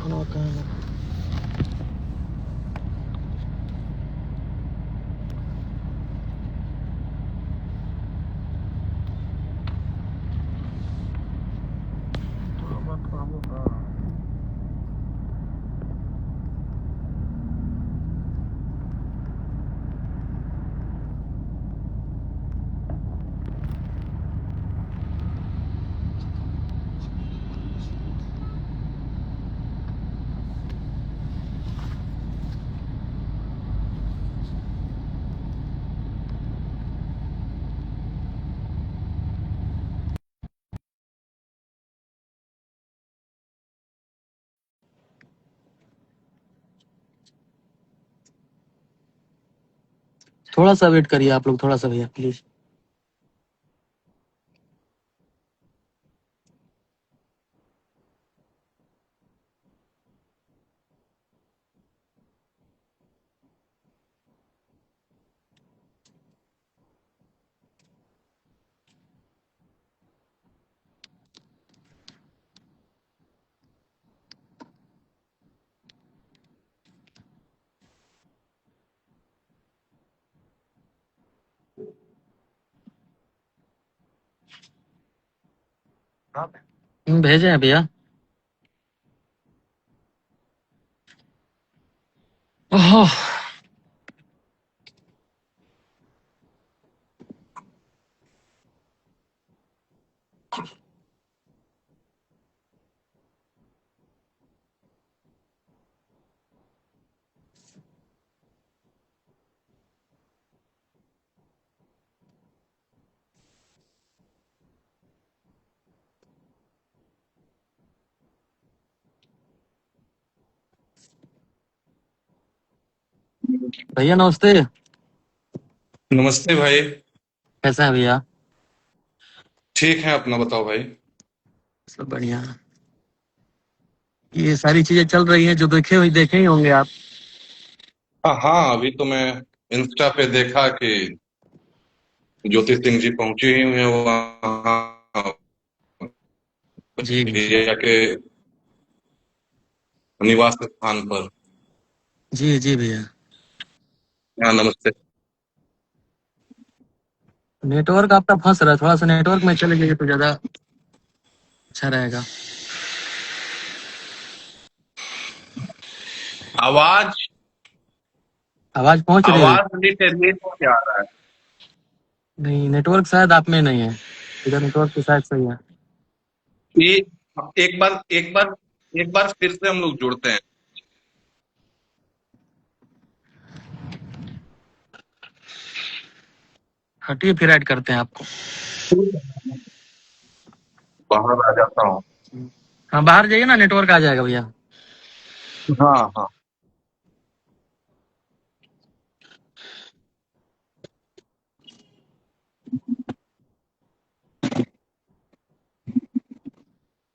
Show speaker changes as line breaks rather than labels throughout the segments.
खाना खाना। थोड़ा बहुत काम होगा। थोड़ा सा वेट करिए आप लोग, थोड़ा सा भैया प्लीज। भेजे हैं भैया। ओह, भैया नमस्ते।
नमस्ते भाई।
कैसा है भैया?
ठीक है, अपना बताओ भाई।
सब बढ़िया। ये सारी चीजें चल रही हैं जो देखे ही होंगे आप।
हाँ, अभी तो मैं इंस्टा पे देखा कि ज्योति सिंह जी पहुंची हुई हैं वहाँ
जी जी
भैया के निवास स्थान पर।
जी जी भैया।
हाँ, नमस्ते।
नेटवर्क आपका फंस रहा है, थोड़ा सा नेटवर्क में चले जाइए तो ज्यादा अच्छा रहेगा।
आवाज
आवाज पहुंच रही है भैया?
आवाज लेट हो आ रहा है।
नहीं, नेटवर्क शायद आप में नहीं है। इधर नेटवर्क तो शायद सही है।
ये एक बार फिर से हम लोग जुड़ते हैं।
हटिए, फिर ऐड करते हैं आपको।
बाहर आ जाता हूँ।
हाँ, बाहर जाइए ना, नेटवर्क आ जाएगा भैया।
हाँ हाँ।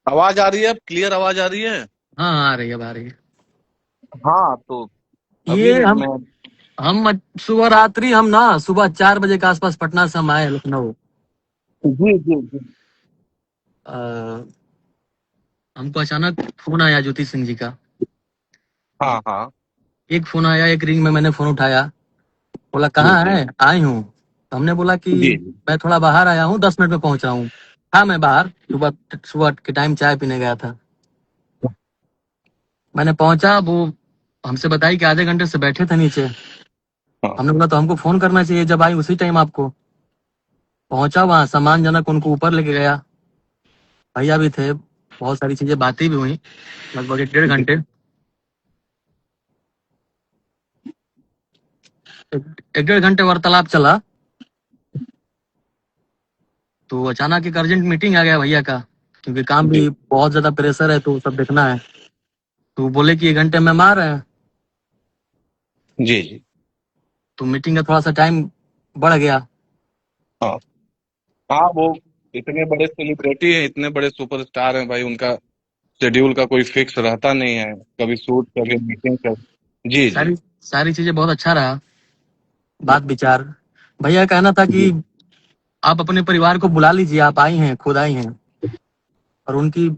आवाज आ रही है? अब क्लियर आवाज आ रही है?
हाँ, आ रही है, अब आ रही है।
हाँ, तो अभी
ये
मैं
हम सुबह रात्रि हम ना सुबह 4 बजे के आसपास पटना से हम आए लखनऊ।
जी जी जी।
अ, हमको अचानक फोन आया ज्योति सिंह जी का।
हाँ हाँ।
एक फोन आया, एक रिंग में मैंने फोन उठाया। बोला
जी
कहाँ
जी
है? आई हूँ। तो हमने बोला कि
जी
मैं थोड़ा बाहर आया हूँ, 10 मिनट में पहुंच रहा हूँ। हाँ, मैं बाहर सुबह सुबह के टाइम चाय पीने गया था। मैंने पहुंचा, वो हमसे बताई कि आधे घंटे से बैठे थे नीचे।
हाँ।
हमने बोला तो हमको फोन करना चाहिए जब आई उसी टाइम आपको। पहुंचा वहां, सम्मानजनक उनको ऊपर लेके गया। भैया भी थे, बहुत सारी चीजें बातें भी हुई, लगभग 1 डेढ़ घंटे। एक डेढ़ घंटे वार्तालाप चला। तो अचानक एक अर्जेंट मीटिंग आ गया भैया का, क्योंकि काम
जी
भी बहुत ज्यादा प्रेशर है तो सब देखना है। तो बोले कि 1 घंटे में मार रहे हैं।
जी जी।
तो मीटिंग का थोड़ा सा टाइम बढ़ गया।
हाँ हाँ, वो इतने बड़े सेलिब्रिटी हैं, इतने बड़े सुपरस्टार हैं भाई, उनका शेड्यूल का कोई फिक्स रहता नहीं है। कभी शूट, कभी मीटिंग, कभी जी जी।
सारी सारी चीजें बहुत अच्छा रहा, बात विचार। भैया का कहना था कि
जी
आप अपने परिवार को बुला लीजिए, आप आई हैं, खुद आई हैं। और उनकी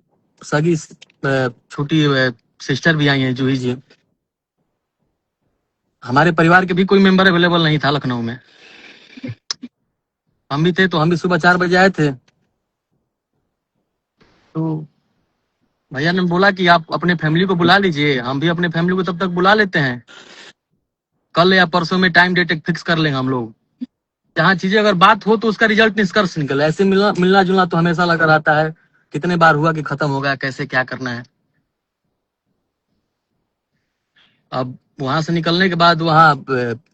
सगी छोटी सिस्टर भी आई हैं, जूही जी। हमारे परिवार के भी कोई मेंबर अवेलेबल नहीं था लखनऊ में। हम भी थे तो हम भी सुबह 4 बजे आए थे। तो भैया ने बोला कि आप अपने फैमिली को बुला लीजिए, हम भी अपने फैमिली को तब तक बुला लेते हैं। कल या परसों में टाइम डेट फिक्स कर लेंगे हम लोग। जहाँ चीजें अगर बात हो तो उसका रिजल्ट निष्कर्ष निकले। ऐसे मिलना मिलना जुलना तो हमेशा लगा रहता है। कितने बार हुआ कि खत्म हो गया, कैसे क्या करना है। अब वहां से निकलने के बाद वहाँ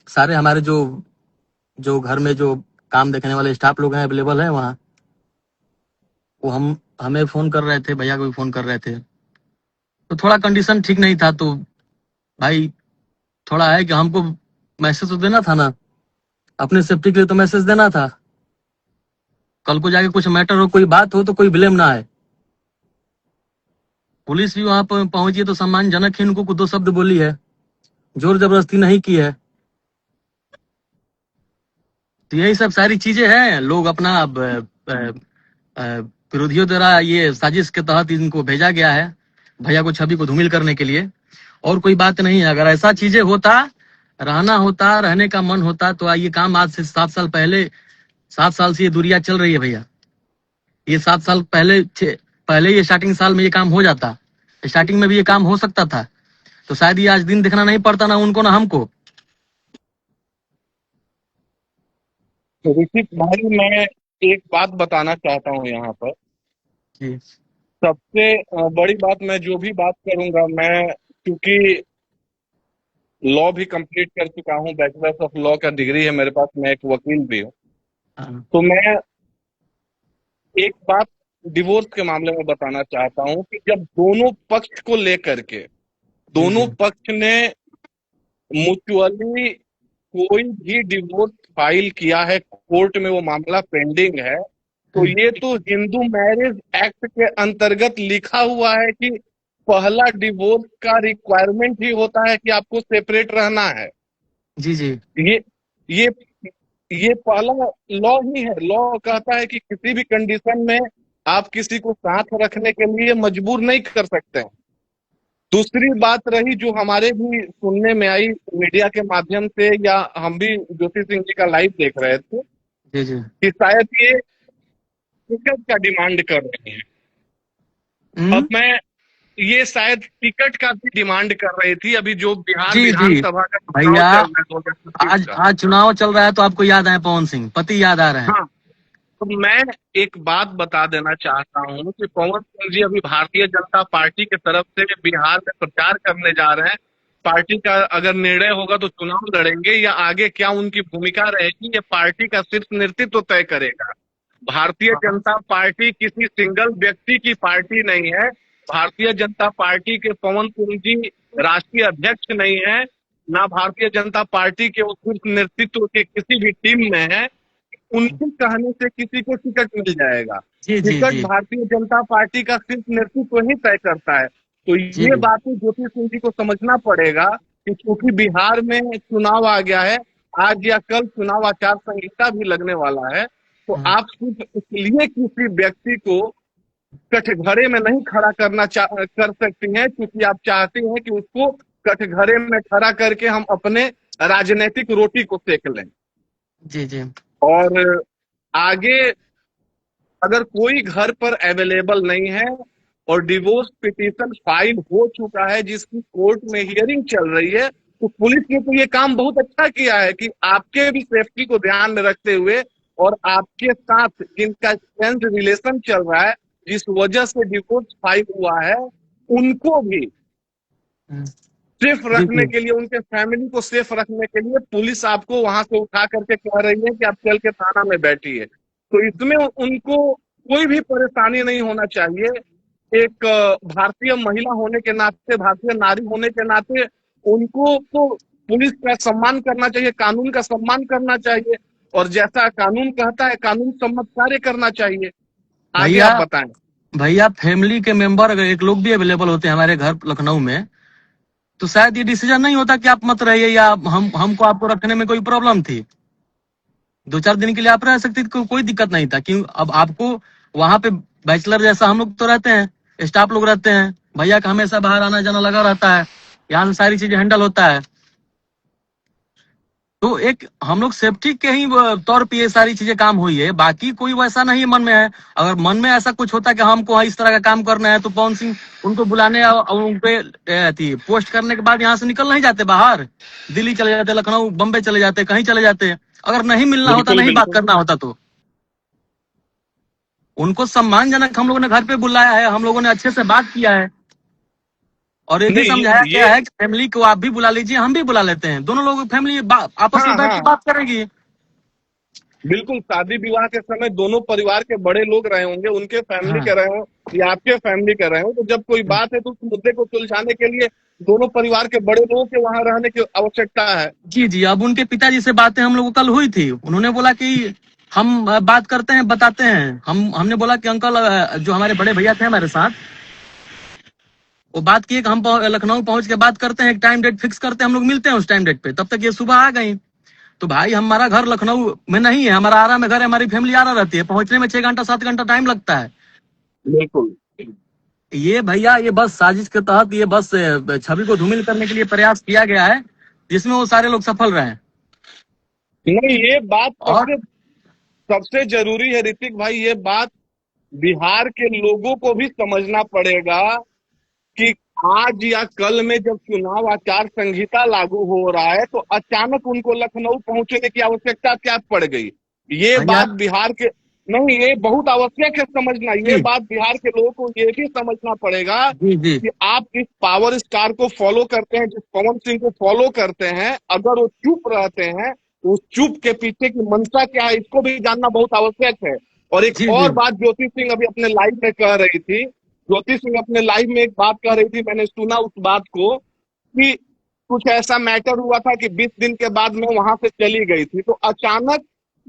सारे हमारे जो जो घर में जो काम देखने वाले स्टाफ लोग हैं अवेलेबल है वहाँ। वो हमें फोन कर रहे थे, भैया को भी फोन कर रहे थे। तो थोड़ा कंडीशन ठीक नहीं था, तो भाई थोड़ा है कि हमको मैसेज तो देना था ना, अपने सेफ्टी के लिए तो मैसेज देना था। कल को जाके कुछ मैटर हो, कोई बात हो तो कोई ब्लेम ना आए। पुलिस भी वहां पर पहुंची है तो सम्मानजनक ही उनको 2 शब्द बोली है, जोर जबरदस्ती नहीं की है। तो यही सब सारी चीजें हैं। लोग अपना विरोधियों द्वारा ये साजिश के तहत इनको भेजा गया है, भैया को छवि को धूमिल करने के लिए। और कोई बात नहीं है। अगर ऐसा चीजें होता, रहना होता, रहने का मन होता तो ये काम आज से 7 साल पहले, 7 साल से ये दूरिया चल रही है भैया। ये 7 साल पहले ये स्टार्टिंग साल में ये काम हो जाता, स्टार्टिंग में भी ये काम हो सकता था। तो शायद ये आज दिन देखना नहीं पड़ता, ना उनको ना हमको।
ऋषिक भाई, मैं एक बात बताना चाहता हूँ यहाँ पर।
जी
सबसे बड़ी बात, मैं जो भी बात करूंगा, मैं क्योंकि लॉ भी कंप्लीट कर चुका हूँ, बैचलर्स ऑफ लॉ का डिग्री है मेरे पास, मैं एक वकील भी हूँ।
हाँ,
तो मैं एक बात डिवोर्स के मामले में बताना चाहता हूँ कि जब दोनों पक्ष को लेकर के
जी जी
दोनों पक्ष ने म्यूचुअली कोई भी डिवोर्स फाइल किया है, कोर्ट में वो मामला पेंडिंग है, तो ये तो हिंदू मैरिज एक्ट के अंतर्गत लिखा हुआ है कि पहला डिवोर्स का रिक्वायरमेंट ही होता है कि आपको सेपरेट रहना है।
जी जी
ये ये ये पहला लॉ ही है। लॉ कहता है कि किसी भी कंडीशन में आप किसी को साथ रखने के लिए मजबूर नहीं कर सकते हैं। दूसरी बात रही जो हमारे भी सुनने में आई मीडिया के माध्यम से, या हम भी ज्योति सिंह जी का लाइव देख रहे थे
जी जी
कि शायद ये टिकट का डिमांड कर रही है। अब मैं ये शायद टिकट का भी डिमांड कर रही थी। अभी जो बिहार
जी जी
विधानसभा का चुनाव
भैया,
चल रहा है 2025
आज
का।
आज चुनाव चल रहा है तो आपको याद आए पवन सिंह, पति याद आ रहे हैं।
हाँ, तो मैं एक बात बता देना चाहता हूँ कि पवन सिंह जी अभी भारतीय जनता पार्टी की तरफ से बिहार में प्रचार करने जा रहे हैं। पार्टी का अगर निर्णय होगा तो चुनाव लड़ेंगे, या आगे क्या उनकी भूमिका रहेगी ये पार्टी का शीर्ष नेतृत्व तय करेगा। भारतीय जनता पार्टी किसी सिंगल व्यक्ति की पार्टी नहीं है। भारतीय जनता पार्टी के पवन सिंह जी राष्ट्रीय अध्यक्ष नहीं है, ना भारतीय जनता पार्टी के उस नेतृत्व के किसी भी टीम में है। उनके कहने से किसी को टिकट मिल जाएगा।
जी जी
टिकट
जी
भारतीय जनता पार्टी का सिर्फ नेतृत्व ही तय करता है। तो
जी
ये बातें ज्योति सिंह जी को समझना पड़ेगा कि क्योंकि बिहार में चुनाव आ गया है, आज या कल चुनाव आचार संहिता भी लगने वाला है, तो
हाँ,
आप सिर्फ इसलिए किसी व्यक्ति को कटघरे में नहीं खड़ा कर सकती हैं क्योंकि आप चाहते हैं कि उसको कटघरे में खड़ा करके हम अपने राजनीतिक रोटी को सेक लें।
जी जी
और आगे अगर कोई घर पर अवेलेबल नहीं है और डिवोर्स पिटीशन फाइल हो चुका है जिसकी कोर्ट में हियरिंग चल रही है, तो पुलिस ने तो ये काम बहुत अच्छा किया है कि आपके भी सेफ्टी को ध्यान में रखते हुए और आपके साथ जिनका फ्रेंड रिलेशन चल रहा है, जिस वजह से डिवोर्स फाइल हुआ है, उनको भी
हम्म,
सेफ
जी
रखने
जी
के लिए, उनके फैमिली को सेफ रखने के लिए पुलिस आपको वहां से उठा करके कह रही है कि आप चल के थाना में बैठिए। तो इसमें उनको कोई भी परेशानी नहीं होना चाहिए। एक भारतीय महिला होने के नाते, भारतीय नारी होने के नाते उनको तो पुलिस का सम्मान करना चाहिए, कानून का सम्मान करना चाहिए, और जैसा कानून कहता है कानून सम्मत कार्य करना चाहिए। आगे
भैया,
आप बताएं।
भैया फैमिली के मेंबर अगर एक लोग भी अवेलेबल होते हैं हमारे घर लखनऊ में, तो शायद ये डिसीजन नहीं होता कि आप मत रहिए, या हमको आपको रखने में कोई प्रॉब्लम थी। 2-4 दिन के लिए आप रह सकते थे, कोई दिक्कत नहीं था। क्यों अब आपको वहां पे बैचलर जैसा हम लोग तो रहते हैं, स्टाफ लोग रहते हैं, भैया का हमेशा बाहर आना जाना लगा रहता है, यहाँ से सारी चीजें हैंडल होता है। तो एक हम लोग सेफ्टी के ही तौर पे ये सारी चीजें काम हुई है, बाकी कोई वैसा नहीं मन में है। अगर मन में ऐसा कुछ होता कि हमको इस तरह का काम करना है तो पवन सिंह उनको बुलाने और उन पे पोस्ट करने के बाद यहाँ से निकल नहीं जाते बाहर, दिल्ली चले जाते, लखनऊ, बम्बे चले जाते, कहीं चले जाते। अगर नहीं मिलना होता,
बिल्कुल
नहीं बात
बिल्कुल।
करना होता तो उनको सम्मानजनक हम लोगों ने घर पे बुलाया है, हम लोगों ने अच्छे से बात किया है और ये भी
नहीं
समझाया
ये
गया है कि फैमिली को आप भी बुला लीजिए, हम भी बुला लेते हैं, दोनों लोग फैमिली आपस में
हाँ
बैठ के
हाँ,
बात करेगी।
बिल्कुल। शादी विवाह के समय दोनों परिवार के बड़े लोग रहे होंगे, उनके फैमिली के
हाँ,
रहे हो या आपके फैमिली के रहे हो, तो जब कोई बात है तो उस मुद्दे को सुलझाने के लिए दोनों परिवार के बड़े लोगों के वहां रहने की आवश्यकता है।
जी जी। अब उनके पिताजी से बातें हम लोग को कल हुई थी, उन्होंने बोला कि हम बात करते हैं, बताते हैं। हमने बोला कि अंकल, जो हमारे बड़े भैया थे हमारे साथ, वो बात किए कि हम लखनऊ पहुंच के बात करते हैं, एक टाइम डेट फिक्स करते हैं, हम लोग मिलते हैं उस टाइम डेट पे। तब तक ये सुबह आ गई। तो भाई हमारा घर लखनऊ में नहीं है, हमारा आरा में घर है, हमारी फैमिली आरा रहती है, पहुंचने में 6 घंटा 7 घंटा टाइम लगता है।
बिल्कुल।
ये भैया, ये बस साजिश के तहत, ये बस छवि को धूमिल करने के लिए प्रयास किया गया है, जिसमें वो सारे लोग सफल रहे हैं।
नहीं, ये बात
और
सबसे सबसे जरूरी है ऋतिक भाई, ये बात बिहार के लोगों को भी समझना पड़ेगा कि आज या कल में जब चुनाव आचार संहिता लागू हो रहा है तो अचानक उनको लखनऊ पहुंचने की आवश्यकता क्या पड़ गई। ये
भैया,
बात बिहार के, नहीं, ये बहुत आवश्यक है समझना। ये
जी
बात बिहार के लोगों को ये भी समझना पड़ेगा
जी जी
कि आप जिस पावर स्टार को फॉलो करते हैं, जिस पवन सिंह को फॉलो करते हैं, अगर वो चुप रहते हैं तो उस चुप के पीछे की मंशा क्या है, इसको भी जानना बहुत आवश्यक है। और एक
जी जी
और बात ज्योति सिंह अभी अपने लाइव में कह रही थी, ज्योति सिंह अपने लाइव में एक बात कह रही थी, मैंने सुना उस बात को, कि कुछ ऐसा मैटर हुआ था कि 20 दिन के बाद मैं वहां से चली गई थी, तो अचानक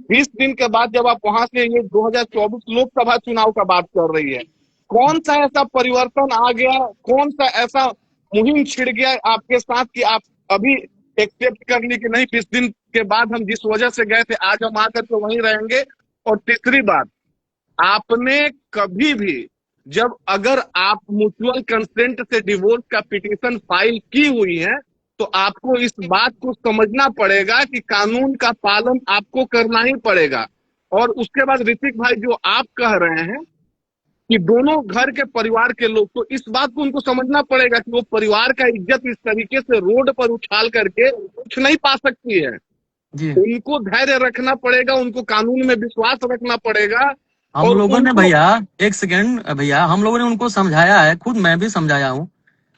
20 दिन के बाद जब आप वहां से, ये 2024 लोकसभा चुनाव का बात कर रही है, कौन सा ऐसा परिवर्तन आ गया, कौन सा ऐसा मुहिम छिड़ गया आपके साथ कि आप अभी एक्सेप्ट कर ली कि नहीं, 20 दिन के बाद हम जिस वजह से गए थे आज हम आकर के वहीं रहेंगे। और तीसरी बात, आपने कभी भी, जब अगर आप म्यूचुअल कंसेंट से डिवोर्स का पिटीशन फाइल की हुई है तो आपको इस बात को समझना पड़ेगा कि कानून का पालन आपको करना ही पड़ेगा। और उसके बाद ऋतिक भाई, जो आप कह रहे हैं कि दोनों घर के परिवार के लोग, तो इस बात को उनको समझना पड़ेगा कि वो परिवार का इज्जत इस तरीके से रोड पर उछाल करके कुछ नहीं पा सकती है।
जी।
उनको धैर्य रखना पड़ेगा, उनको कानून में विश्वास रखना पड़ेगा।
हम
और
लोगों ने
उनको,
भैया, एक सेकेंड भैया, हम लोगों ने उनको समझाया है, खुद मैं भी समझाया हूँ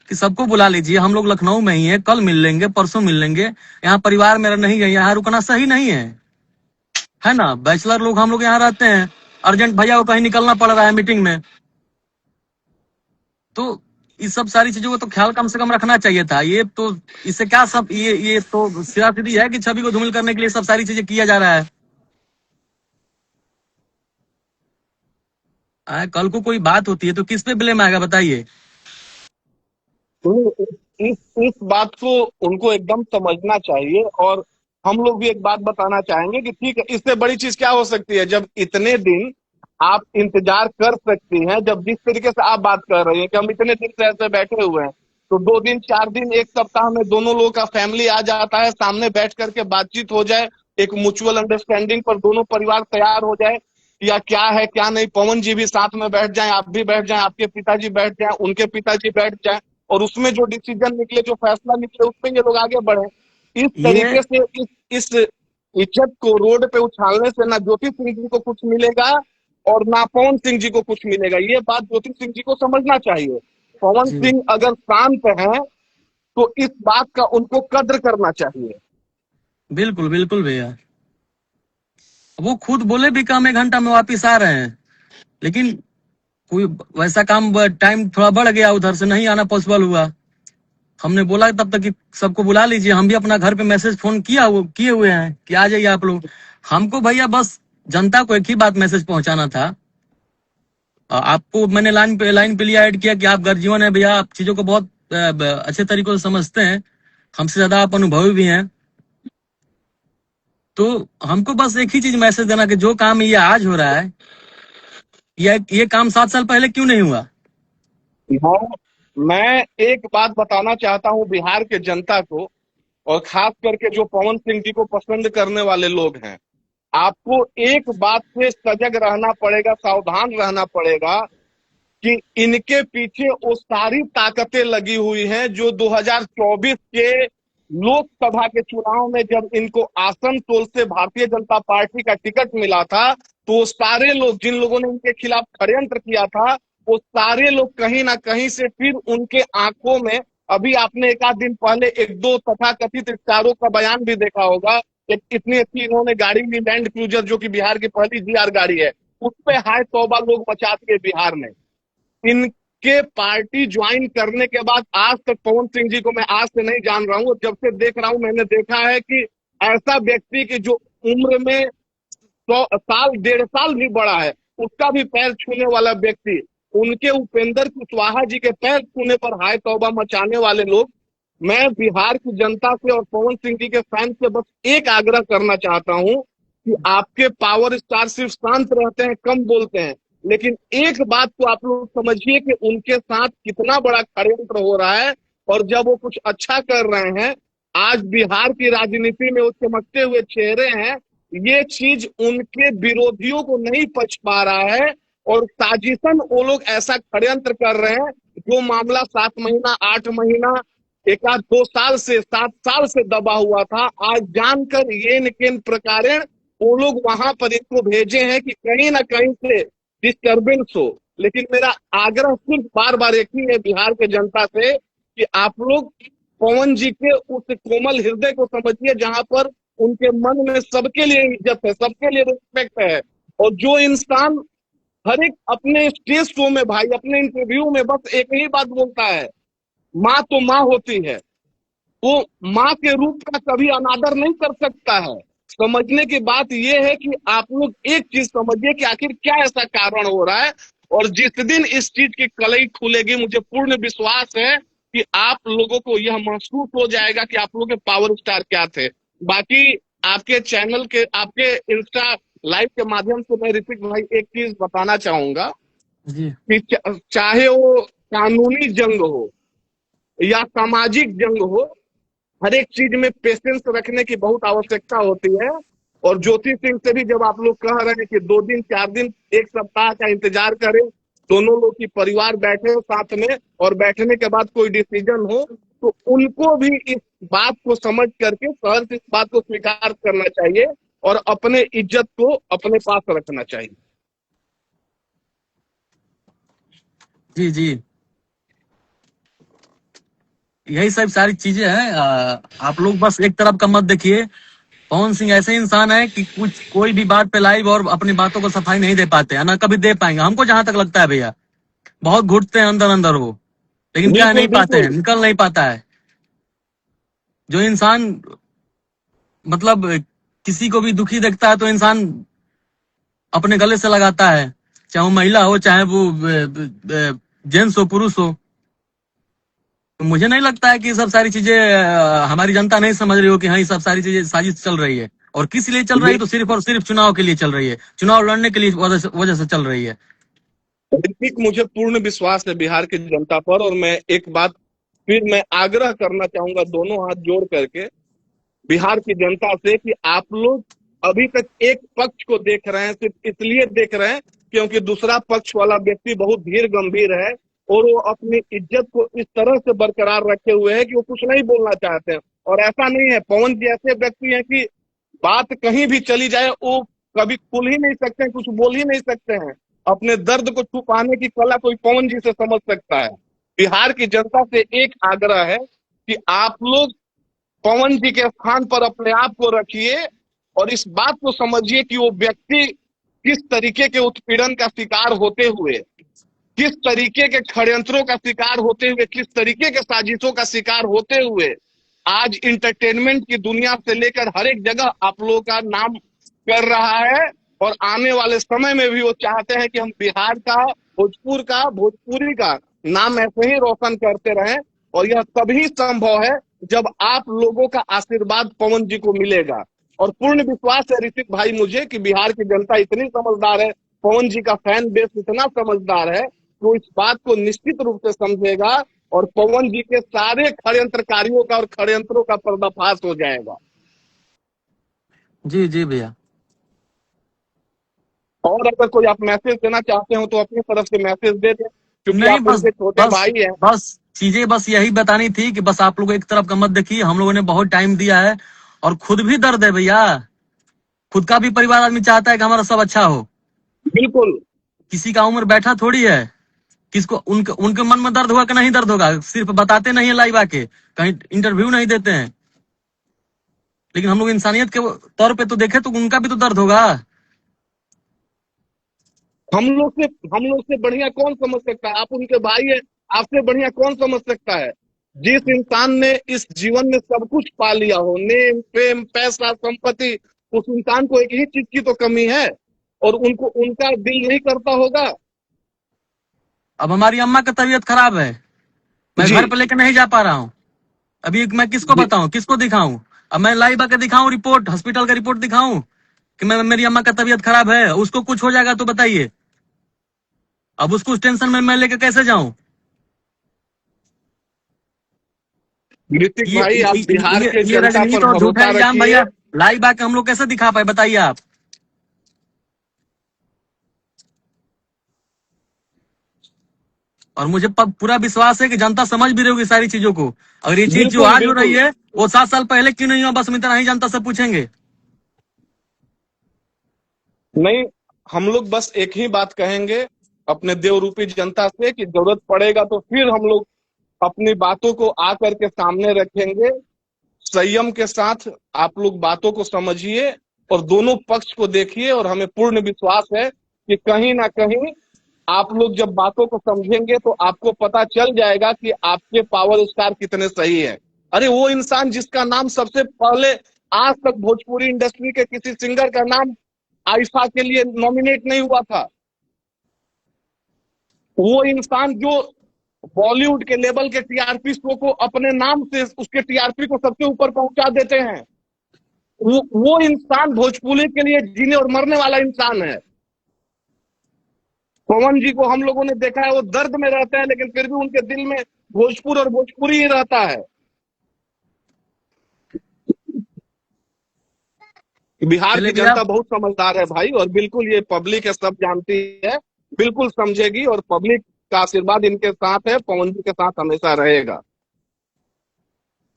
कि सबको बुला लीजिए, हम लोग लखनऊ में ही है, कल मिल लेंगे, परसों मिल लेंगे, यहाँ परिवार मेरा नहीं है, यहाँ रुकना सही नहीं है ना। बैचलर लोग हम लोग यहाँ रहते हैं, अर्जेंट भैया को कहीं निकलना पड़ रहा है मीटिंग में, तो इस सब सारी चीजों को तो ख्याल कम से कम रखना चाहिए था। ये तो इससे क्या सब, ये तो सियासी है कि छवि को धूमिल करने के लिए सब सारी चीजें किया जा रहा है। कल को कोई बात होती है तो किस पे ब्लेम आएगा बताइए।
तो इस बात को उनको एकदम समझना चाहिए। और हम लोग भी एक बात बताना चाहेंगे कि ठीक है, इससे बड़ी चीज क्या हो सकती है, जब इतने दिन आप इंतजार कर सकती हैं, जब जिस तरीके से आप बात कर रही हैं कि हम इतने दिन से ऐसे बैठे हुए हैं, तो 2 दिन 4 दिन 1 सप्ताह में दोनों लोगों का फैमिली आ जाता है, सामने बैठ करके बातचीत हो जाए, एक म्यूचुअल अंडरस्टैंडिंग पर दोनों परिवार तैयार हो जाए, या क्या है क्या नहीं, पवन जी भी साथ में बैठ जाएं, आप भी बैठ जाएं, आपके पिताजी बैठ जाएं, उनके पिताजी बैठ जाएं, और उसमें जो डिसीजन निकले, जो फैसला निकले, उसमें ये लोग आगे बढ़े। इस
ये
तरीके से इस इज्जत को रोड पे उछालने से ना ज्योति सिंह जी को कुछ मिलेगा और ना पवन सिंह जी को कुछ मिलेगा। ये बात ज्योति सिंह जी को समझना चाहिए। पवन
जी
सिंह अगर शांत है तो इस बात का उनको कद्र करना चाहिए।
बिल्कुल बिल्कुल भैया, वो खुद बोले भी कि हम 1 घंटा में वापिस आ रहे हैं, लेकिन कोई वैसा काम, टाइम थोड़ा बढ़ गया, उधर से नहीं आना पॉसिबल हुआ। हमने बोला तब तक कि सबको बुला लीजिए, हम भी अपना घर पे मैसेज फोन किए हुए हैं कि आ जाइए आप लोग। हमको भैया बस जनता को एक ही बात मैसेज पहुंचाना था। आपको मैंने लाइन पे लिया, ऐड किया कि आप गर्जीवन है भैया, आप चीजों को बहुत अच्छे तरीकों से समझते हैं, हमसे ज्यादा आप अनुभवी भी हैं, तो हमको बस एक ही चीज मैसेज देना कि जो काम ये आज हो रहा है, ये काम 7 साल पहले क्यों नहीं हुआ।
मैं एक बात बताना चाहता हूं बिहार के जनता को, और खास करके जो पवन सिंह जी को पसंद करने वाले लोग हैं। आपको एक बात से सजग रहना पड़ेगा, सावधान रहना पड़ेगा कि इनके पीछे वो सारी ताकतें लगी हुई हैं जो 2024 के लोकसभा के चुनाव में जब इनको आसनसोल से भारतीय जनता पार्टी का टिकट मिला था, तो वो सारे लोग जिन लोगों ने इनके खिलाफ षड्यंत्र किया था, वो सारे लोग कहीं ना कहीं से फिर उनके आंखों में, अभी आपने एक आध दिन पहले एक दो तथाकथित स्टारों का बयान भी देखा होगा। एक इतनी अच्छी इन्होंने गाड़ी ली, लैंड क्रूजर, जो कि बिहार की पहली जीआर गाड़ी है, उस पे हाय तौबा लोग मचा दिए बिहार में। इनके पार्टी ज्वाइन करने के बाद आज तक पवन सिंह जी को मैं आज से नहीं जान रहा हूं, जब से देख रहा हूं मैंने देखा है कि ऐसा व्यक्ति की जो उम्र में 100 साल 1.5 साल भी बड़ा है, उसका भी पैर छूने वाला व्यक्ति, उनके उपेंद्र कुशवाहा जी के पैर छूने पर हाय तौबा मचाने वाले लोग। मैं बिहार की जनता से और पवन सिंह जी के फैन से बस एक आग्रह करना चाहता हूं कि आपके पावर स्टार सिर्फ शांत रहते हैं, कम बोलते हैं, लेकिन एक बात को आप लोग समझिए कि उनके साथ कितना बड़ा षड्यंत्र हो रहा है। और जब वो कुछ अच्छा कर रहे हैं, आज बिहार की राजनीति में वो चमकते हुए चेहरे हैं, ये चीज उनके विरोधियों को नहीं पच पा रहा है। और साजिशन वो लोग ऐसा षड्यंत्र कर रहे हैं, जो मामला 7 महीना 8 महीना एक आध 2 साल से 7 साल से दबा हुआ था, आज जानकर ये किन प्रकारेण वो लोग वहां पर इनको भेजे हैं कि कहीं ना कहीं से डिस्टर्बेंस हो। लेकिन मेरा आग्रह सिर्फ बार बार एक ही है बिहार के जनता से कि आप लोग पवन जी के उस कोमल हृदय को समझिए, जहां पर उनके मन में सबके लिए इज्जत है, सबके लिए रिस्पेक्ट है। और जो इंसान हर एक अपने स्टेज शो में भाई, अपने इंटरव्यू में बस एक ही बात बोलता है, माँ तो माँ होती है, वो माँ के रूप का कभी अनादर नहीं कर सकता है। समझने की बात यह है कि आप लोग एक चीज समझिए कि आखिर क्या ऐसा कारण हो रहा है। और जिस दिन इस चीज की कलई खुलेगी, मुझे पूर्ण विश्वास है कि आप लोगों को यह महसूस हो जाएगा कि आप लोगों के पावर स्टार क्या थे। बाकी आपके चैनल के, आपके इंस्टा लाइव के माध्यम से मैं ऋतिक भाई एक चीज बताना चाहूंगा
जी
कि चाहे वो कानूनी जंग हो या सामाजिक जंग हो, हर एक चीज में पेशेंस रखने की बहुत आवश्यकता होती है। और ज्योति सिंह से भी जब आप लोग कह रहे हैं कि 2 दिन 4 दिन 1 सप्ताह का इंतजार करें, दोनों लोग की परिवार बैठे साथ में और बैठने के बाद कोई डिसीजन हो, तो उनको भी इस बात को समझ करके सहर्ष इस बात को स्वीकार करना चाहिए और अपने इज्जत को अपने पास रखना चाहिए।
जी जी, यही सब सारी चीजें हैं। आप लोग बस एक तरफ का मत देखिए। पवन सिंह ऐसे इंसान है कि कुछ कोई भी बात पे लाइव और अपनी बातों को सफाई नहीं दे पाते हैं, ना कभी दे पाएंगे, हमको जहां तक लगता है भैया। बहुत घुटते हैं अंदर अंदर वो, लेकिन क्या
बिल्कुल
नहीं पाते हैं,
बिल्कुल।
निकल नहीं पाता है। जो इंसान मतलब किसी को भी दुखी देखता है तो इंसान अपने गले से लगाता है, चाहे वो महिला हो, चाहे वो जेंट्स हो, पुरुष हो। तो मुझे नहीं लगता है कि ये सब सारी चीजें हमारी जनता नहीं समझ रही हो कि हाँ ये सब सारी चीजें साजिश चल रही है। और किस लिए चल रही है? तो सिर्फ और सिर्फ चुनाव के लिए चल रही है, चुनाव लड़ने के लिए वजह से चल रही है।
ऋतिक, मुझे पूर्ण विश्वास है बिहार की जनता पर। और मैं एक बात फिर मैं आग्रह करना चाहूंगा दोनों हाथ जोड़ करके बिहार की जनता से कि आप लोग अभी तक एक पक्ष को देख रहे हैं, सिर्फ इसलिए देख रहे हैं क्योंकि दूसरा पक्ष वाला व्यक्ति बहुत धीर गंभीर है और वो अपनी इज्जत को इस तरह से बरकरार रखे हुए है कि वो कुछ नहीं बोलना चाहते हैं। और ऐसा नहीं है, पवन जी ऐसे व्यक्ति हैं कि बात कहीं भी चली जाए वो कभी खुल ही नहीं सकते हैं, कुछ बोल ही नहीं सकते हैं। अपने दर्द को छुपाने की कला कोई पवन जी से समझ सकता है। बिहार की जनता से एक आग्रह है कि आप लोग पवन जी के स्थान पर अपने आप को रखिए और इस बात को समझिए कि वो व्यक्ति किस तरीके के उत्पीड़न का शिकार होते हुए, किस तरीके के षड्यंत्रों का शिकार होते हुए, किस तरीके के साजिशों का शिकार होते हुए आज इंटरटेनमेंट की दुनिया से लेकर हर एक जगह आप लोगों का नाम कर रहा है। और आने वाले समय में भी वो चाहते हैं कि हम बिहार का, भोजपुरी का नाम ऐसे ही रोशन करते रहें। और यह तभी संभव है जब आप लोगों का आशीर्वाद पवन जी को मिलेगा। और पूर्ण विश्वास है ऋतिक भाई मुझे कि बिहार की जनता इतनी समझदार है, पवन जी का फैन बेस इतना समझदार है, तो इस बात को निश्चित रूप से समझेगा और पवन जी के सारे षड्यंत्रकारियों का और षड्यंत्रों का पर्दाफाश हो जाएगा।
जी जी भैया।
और अगर कोई आप मैसेज देना चाहते हो तो अपनी तरफ से मैसेज दे दें, क्योंकि
नहीं,
आप
बस
उनके छोटे
बस
भाई हैं।
बस चीजें बस यही बतानी थी कि बस आप लोग एक तरफ का मत देखिए, हम लोगों ने बहुत टाइम दिया है और खुद भी दर्द है भैया। खुद का भी परिवार आदमी चाहता है कि हमारा सब अच्छा हो।
बिल्कुल।
किसी का उम्र बैठा थोड़ी है। किसको उनके उनके मन में दर्द होगा कि नहीं दर्द होगा, सिर्फ बताते नहीं है लाइव आके, कहीं इंटरव्यू नहीं देते हैं। लेकिन हम लोग इंसानियत के तौर पे तो देखे तो उनका भी तो दर्द होगा।
हम लोग से बढ़िया कौन समझ सकता है? आप उनके भाई हैं, आपसे बढ़िया कौन समझ सकता है? जिस इंसान ने इस जीवन में सब कुछ पा लिया हो, नेम फेम पैसा संपत्ति, उस इंसान को एक ही चीज की तो कमी है, और उनको उनका दिल नहीं करता होगा।
अब हमारी अम्मा का तबीयत खराब है, मैं
जी
घर पे लेके नहीं जा पा रहा हूँ। अभी मैं किसको
जी।
बताऊं, किसको दिखाऊं? अब मैं लाइव आके दिखाऊं रिपोर्ट, हॉस्पिटल का रिपोर्ट दिखाऊं कि मैं मेरी अम्मा का तबीयत खराब है, उसको कुछ हो जाएगा तो बताइए। अब उसको उस टेंशन में मैं लेके कैसे जाऊं?
ऋतिक
ये
भाई, आप बिहार के
ये
जनता पर
राजनीति और झूठा
भरोसा
इल्जाम
रखिए।
भैया लाइव आके हम लोग कैसे दिखा पाए, बताइए आप। और मुझे पूरा विश्वास है कि जनता समझ भी रही होगी सारी चीजों को। अगर ये चीज जो
बिल्कुल
आज हो रही
बिल्कुल।
है वो 7 साल पहले क्यों नहीं हुआ, बस हम इतना ही जनता से पूछेंगे।
नहीं, हम लोग बस एक ही बात कहेंगे अपने देवरूपी जनता से कि जरूरत पड़ेगा तो फिर हम लोग अपनी बातों को आकर के सामने रखेंगे। संयम के साथ आप लोग बातों को समझिए और दोनों पक्ष को देखिए, और हमें पूर्ण विश्वास है कि कहीं ना कहीं आप लोग जब बातों को समझेंगे तो आपको पता चल जाएगा कि आपके पावर स्टार कितने सही है। अरे वो इंसान जिसका नाम सबसे पहले आज तक भोजपुरी इंडस्ट्री के किसी सिंगर का नाम आईफा के लिए नॉमिनेट नहीं हुआ था, वो इंसान जो बॉलीवुड के लेवल के टीआरपी शो को अपने नाम से उसके टीआरपी को सबसे ऊपर पहुंचा देते हैं, वो इंसान भोजपुरी के लिए जीने और मरने वाला इंसान है। पवन जी को हम लोगों ने देखा है, वो दर्द में रहते हैं लेकिन फिर भी उनके दिल में भोजपुर और भोजपुरी ही रहता है। बिहार
चलिए
की
भैया।
जनता बहुत समझदार है भाई, और बिल्कुल ये पब्लिक है, सब जानती है, बिल्कुल समझेगी, और पब्लिक का आशीर्वाद इनके साथ है, पवन जी के साथ हमेशा रहेगा।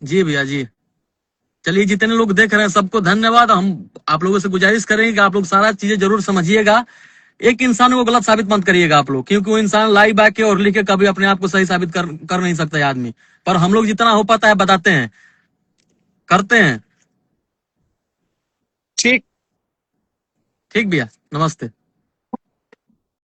जी भैया जी। चलिए, जितने लोग देख रहे हैं सबको धन्यवाद। हम आप लोगों से गुजारिश करेंगे कि आप लोग सारा चीजें जरूर समझिएगा। एक इंसान को गलत साबित मत करिएगा आप लोग, क्योंकि वो इंसान लाइव आके और लिख के कभी अपने आप को सही साबित कर नहीं सकता है आदमी। पर हम लोग जितना हो पाता है बताते हैं, करते हैं।
ठीक।
ठीक भैया, नमस्ते।